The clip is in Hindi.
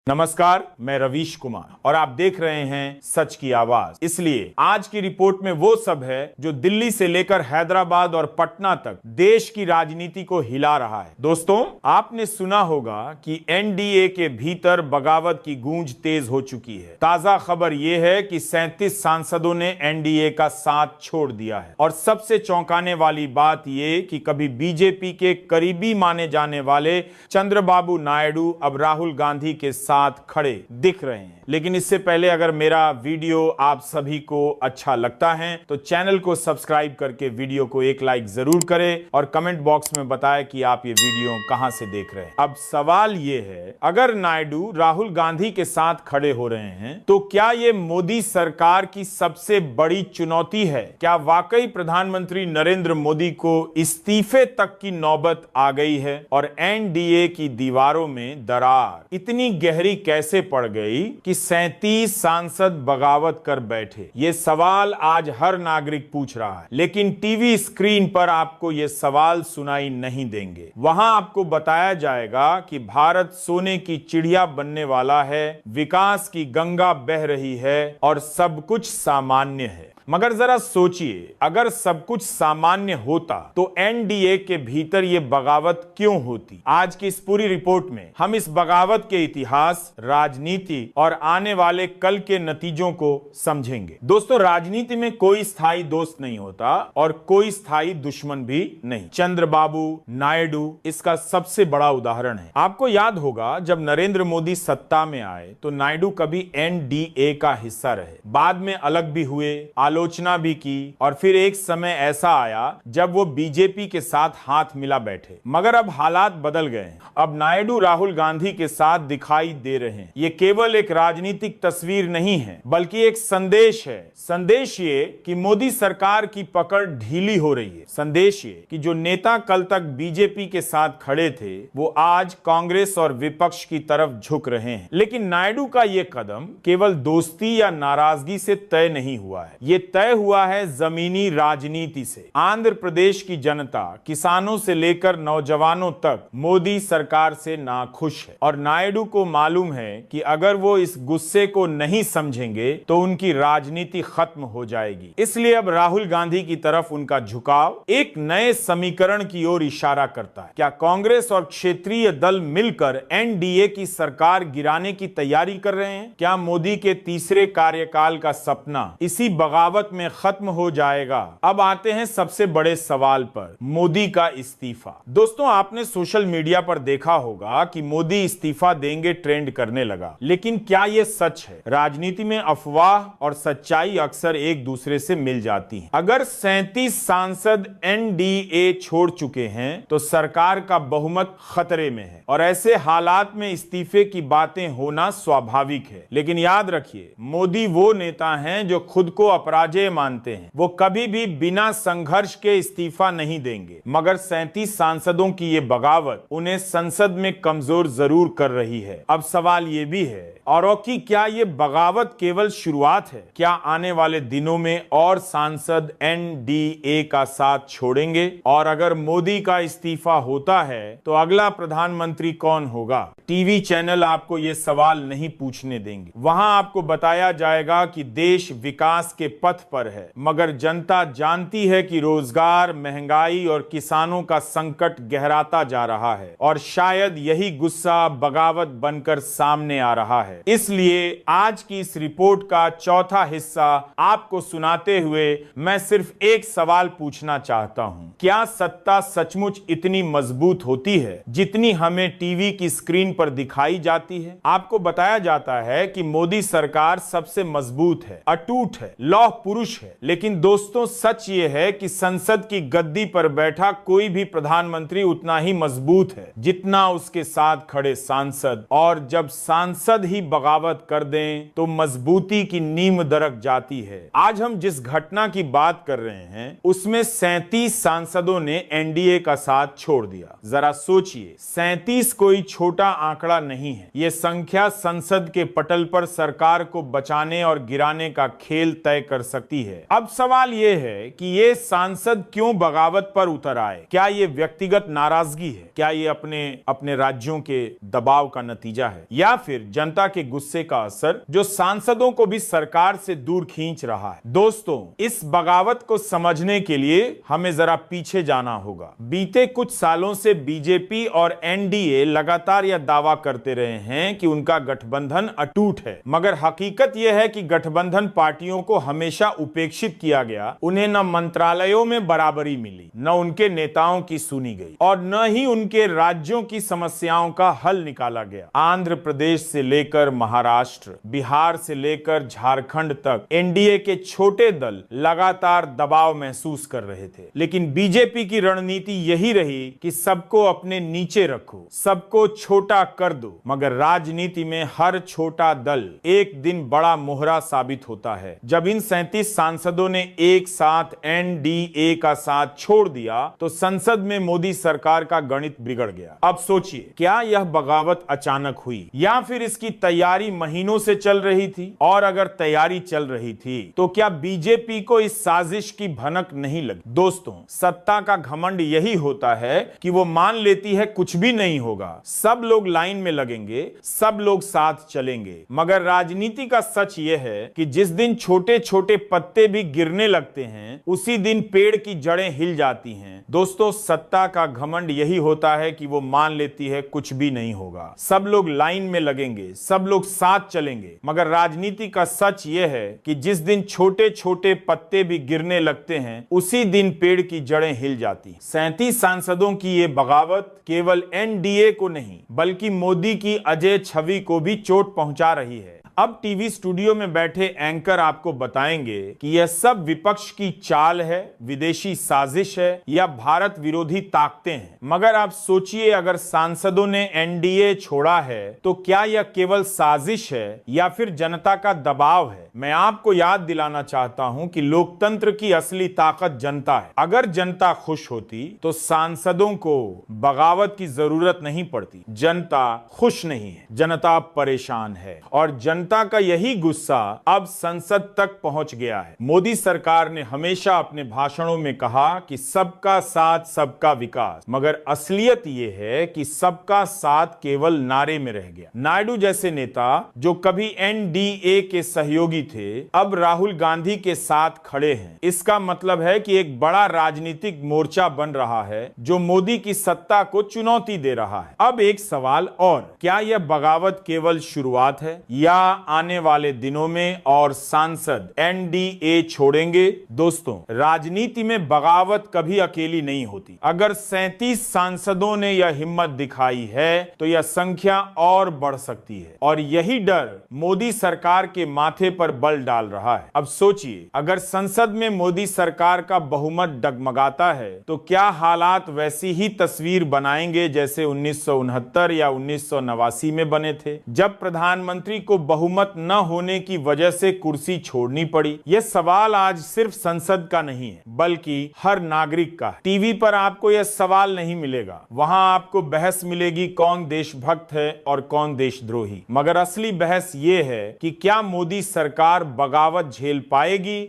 नमस्कार, मैं रवीश कुमार और आप देख रहे हैं सच की आवाज। इसलिए आज की रिपोर्ट में वो सब है जो दिल्ली से लेकर हैदराबाद और पटना तक देश की राजनीति को हिला रहा है। दोस्तों, आपने सुना होगा कि एनडीए के भीतर बगावत की गूंज तेज हो चुकी है। ताजा खबर यह है कि 37 सांसदों ने एनडीए का साथ छोड़ दिया है और सबसे चौंकाने वाली बात यह कि कभी बीजेपी के करीबी माने जाने वाले चंद्रबाबू नायडू अब राहुल गांधी के साथ खड़े दिख रहे हैं। लेकिन इससे पहले अगर मेरा वीडियो आप सभी को अच्छा लगता है तो चैनल को सब्सक्राइब करके वीडियो को एक लाइक जरूर करें और कमेंट बॉक्स में बताएं कि आप ये वीडियो कहां से देख रहे हैं। अब सवाल ये है, अगर नायडू राहुल गांधी के साथ खड़े हो रहे हैं तो क्या ये मोदी सरकार की सबसे बड़ी चुनौती है? क्या वाकई प्रधानमंत्री नरेंद्र मोदी को इस्तीफे तक की नौबत आ गई है और एनडीए की दीवारों में दरार इतनी गहरी कैसे पड़ गई कि 37 सांसद बगावत कर बैठे? ये सवाल आज हर नागरिक पूछ रहा है, लेकिन टीवी स्क्रीन पर आपको ये सवाल सुनाई नहीं देंगे। वहां आपको बताया जाएगा कि भारत सोने की चिड़िया बनने वाला है, विकास की गंगा बह रही है और सब कुछ सामान्य है। मगर जरा सोचिए, अगर सब कुछ सामान्य होता तो एनडीए के भीतर ये बगावत क्यों होती? आज की इस पूरी रिपोर्ट में हम इस बगावत के इतिहास, राजनीति और आने वाले कल के नतीजों को समझेंगे। दोस्तों, राजनीति में कोई स्थायी दोस्त नहीं होता और कोई स्थायी दुश्मन भी नहीं। चंद्रबाबू नायडू इसका सबसे बड़ा उदाहरण है। आपको याद होगा, जब नरेंद्र मोदी सत्ता में आए तो नायडू कभी एनडीए का हिस्सा रहे, बाद में अलग भी हुए, आलोचना भी की और फिर एक समय ऐसा आया जब वो बीजेपी के साथ हाथ मिला बैठे। मगर अब हालात बदल गए हैं। अब नायडू राहुल गांधी के साथ दिखाई दे रहे हैं। ये केवल एक राजनीतिक तस्वीर नहीं है, बल्कि एक संदेश है। संदेश ये कि मोदी सरकार की पकड़ ढीली हो रही है। संदेश ये कि जो नेता कल तक बीजेपी के साथ खड़े थे वो आज कांग्रेस और विपक्ष की तरफ झुक रहे हैं। लेकिन नायडू का ये कदम केवल दोस्ती या नाराजगी से तय नहीं हुआ है, ये तय हुआ है जमीनी राजनीति से। आंध्र प्रदेश की जनता, किसानों से लेकर नौजवानों तक मोदी सरकार से नाखुश है और नायडू को मालूम है कि अगर वो इस गुस्से को नहीं समझेंगे तो उनकी राजनीति खत्म हो जाएगी। इसलिए अब राहुल गांधी की तरफ उनका झुकाव एक नए समीकरण की ओर इशारा करता है। क्या कांग्रेस और क्षेत्रीय दल मिलकर एनडीए की सरकार गिराने की तैयारी कर रहे हैं? क्या मोदी के तीसरे कार्यकाल का सपना इसी बगावत में खत्म हो जाएगा? अब आते हैं सबसे बड़े सवाल पर, मोदी का इस्तीफा। दोस्तों, आपने सोशल मीडिया पर देखा होगा कि मोदी इस्तीफा देंगे ट्रेंड करने लगा, लेकिन क्या यह सच है? राजनीति में अफवाह और सच्चाई अक्सर एक दूसरे से मिल जाती हैं। अगर 37 सांसद एनडीए छोड़ चुके हैं तो सरकार का बहुमत खतरे में है और ऐसे हालात में इस्तीफे की बातें होना स्वाभाविक है। लेकिन याद रखिए, मोदी वो नेता हैं जो खुद को अपराजय मानते हैं। वो कभी भी बिना संघर्ष के इस्तीफा नहीं देंगे। मगर 37 सांसदों की ये बगावत उन्हें संसद में कमजोर जरूर कर रही है। अब सवाल ये भी है और कि क्या ये बगावत केवल शुरुआत है? क्या आने वाले दिनों में और सांसद एनडीए का साथ छोड़ेंगे? और अगर मोदी का इस्तीफा होता है तो अगला प्रधानमंत्री कौन होगा? टीवी चैनल आपको ये सवाल नहीं पूछने देंगे। वहां आपको बताया जाएगा कि देश विकास के पथ पर है, मगर जनता जानती है कि रोजगार, महंगाई और किसानों का संकट गहराता जा रहा है और शायद यही गुस्सा बगावत बनकर सामने आ रहा है। इसलिए आज की इस रिपोर्ट का चौथा हिस्सा आपको सुनाते हुए मैं सिर्फ एक सवाल पूछना चाहता हूं, क्या सत्ता सचमुच इतनी मजबूत होती है जितनी हमें टीवी की स्क्रीन पर दिखाई जाती है? आपको बताया जाता है कि मोदी सरकार सबसे मजबूत है, अटूट है, लौह पुरुष है। लेकिन दोस्तों, सच ये है कि संसद की गद्दी पर बैठा कोई भी प्रधानमंत्री उतना ही मजबूत है जितना उसके साथ खड़े सांसद। और जब सांसद ही बगावत कर दें तो मजबूती की नींव दरक जाती है। आज हम जिस घटना की बात कर रहे हैं उसमें 37 सांसदों ने एनडीए का साथ छोड़ दिया। जरा सोचिए, 37 कोई छोटा आंकड़ा नहीं है। यह संख्या संसद के पटल पर सरकार को बचाने और गिराने का खेल तय कर सकती है। अब सवाल यह है कि ये सांसद क्यों बगावत पर उतर आए? क्या ये व्यक्तिगत नाराजगी है? क्या ये अपने राज्यों के दबाव का नतीजा है, या फिर जनता के गुस्से का असर जो सांसदों को भी सरकार से दूर खींच रहा है? दोस्तों, इस बगावत को समझने के लिए हमें जरा पीछे जाना होगा। बीते कुछ सालों से बीजेपी और एनडीए लगातार यह दावा करते रहे हैं कि उनका गठबंधन अटूट है, मगर हकीकत यह है कि गठबंधन पार्टियों को हमेशा उपेक्षित किया गया। उन्हें न मंत्रालयों में बराबरी मिली, न उनके नेताओं की सुनी गई, और न ही उनके राज्यों की समस्याओं का हल निकाला गया। आंध्र प्रदेश से लेकर महाराष्ट्र, बिहार से लेकर झारखंड तक एनडीए के छोटे दल लगातार दबाव महसूस कर रहे थे, लेकिन बीजेपी की रणनीति यही रही कि सबको अपने नीचे रखो, सबको छोटा कर दो। मगर राजनीति में हर छोटा दल एक दिन बड़ा मोहरा साबित होता है। जब इन 37 सांसदों ने एक साथ एनडीए का साथ छोड़ दिया तो संसद में मोदी सरकार का गणित बिगड़ गया। अब सोचिए, क्या यह बगावत अचानक हुई या फिर इसकी तैयारी महीनों से चल रही थी? और अगर तैयारी चल रही थी तो क्या बीजेपी को इस साजिश की भनक नहीं लगी? दोस्तों, सत्ता का घमंड यही होता है कि वो मान लेती है कुछ भी नहीं होगा, सब लोग लाइन में लगेंगे, सब लोग साथ चलेंगे। मगर राजनीति का सच यह है कि जिस दिन छोटे छोटे पत्ते भी गिरने लगते हैं उसी दिन पेड़ की जड़ें हिल जाती हैं। दोस्तों, सत्ता का घमंड यही होता है कि वो मान लेती है कुछ भी नहीं होगा, सब लोग लाइन में लगेंगे, सब लोग साथ चलेंगे। मगर राजनीति का सच यह है कि जिस दिन छोटे छोटे पत्ते भी गिरने लगते हैं उसी दिन पेड़ की जड़ें हिल जाती हैं। 37 सांसदों की ये बगावत केवल एनडीए को नहीं बल्कि मोदी की अजय छवि को भी चोट पहुंचा रही है। अब टीवी स्टूडियो में बैठे एंकर आपको बताएंगे कि यह सब विपक्ष की चाल है, विदेशी साजिश है या भारत विरोधी ताकतें हैं। मगर आप सोचिए, अगर सांसदों ने एनडीए छोड़ा है तो क्या यह केवल साजिश है या फिर जनता का दबाव है? मैं आपको याद दिलाना चाहता हूं कि लोकतंत्र की असली ताकत जनता है। अगर जनता खुश होती तो सांसदों को बगावत की जरूरत नहीं पड़ती। जनता खुश नहीं है, जनता परेशान है, और जनता का यही गुस्सा अब संसद तक पहुंच गया है। मोदी सरकार ने हमेशा अपने भाषणों में कहा कि सबका साथ सबका विकास, मगर असलियत यह है कि सबका साथ केवल नारे में रह गया। नायडू जैसे नेता जो कभी एनडीए के सहयोगी थे अब राहुल गांधी के साथ खड़े हैं। इसका मतलब है कि एक बड़ा राजनीतिक मोर्चा बन रहा है जो मोदी की सत्ता को चुनौती दे रहा है। अब एक सवाल और, क्या यह बगावत केवल शुरुआत है या आने वाले दिनों में और सांसद एनडीए छोड़ेंगे? दोस्तों, राजनीति में बगावत कभी अकेली नहीं होती। अगर 37 सांसदों ने यह हिम्मत दिखाई है तो यह संख्या और बढ़ सकती है, और यही डर मोदी सरकार के माथे पर बल डाल रहा है। अब सोचिए, अगर संसद में मोदी सरकार का बहुमत डगमगाता है तो क्या हालात वैसी ही तस्वीर बनाएंगे जैसे 1969 या 1989 में बने थे, जब प्रधानमंत्री को बहुमत न होने की वजह से कुर्सी छोड़नी पड़ी? यह सवाल आज सिर्फ संसद का नहीं है बल्कि हर नागरिक का। टीवी पर आपको यह सवाल नहीं मिलेगा, वहां आपको बहस मिलेगी कौन देशभक्त है और कौन देशद्रोही। मगर असली बहस यह है कि क्या मोदी सरकार बगावत झेल पाएगी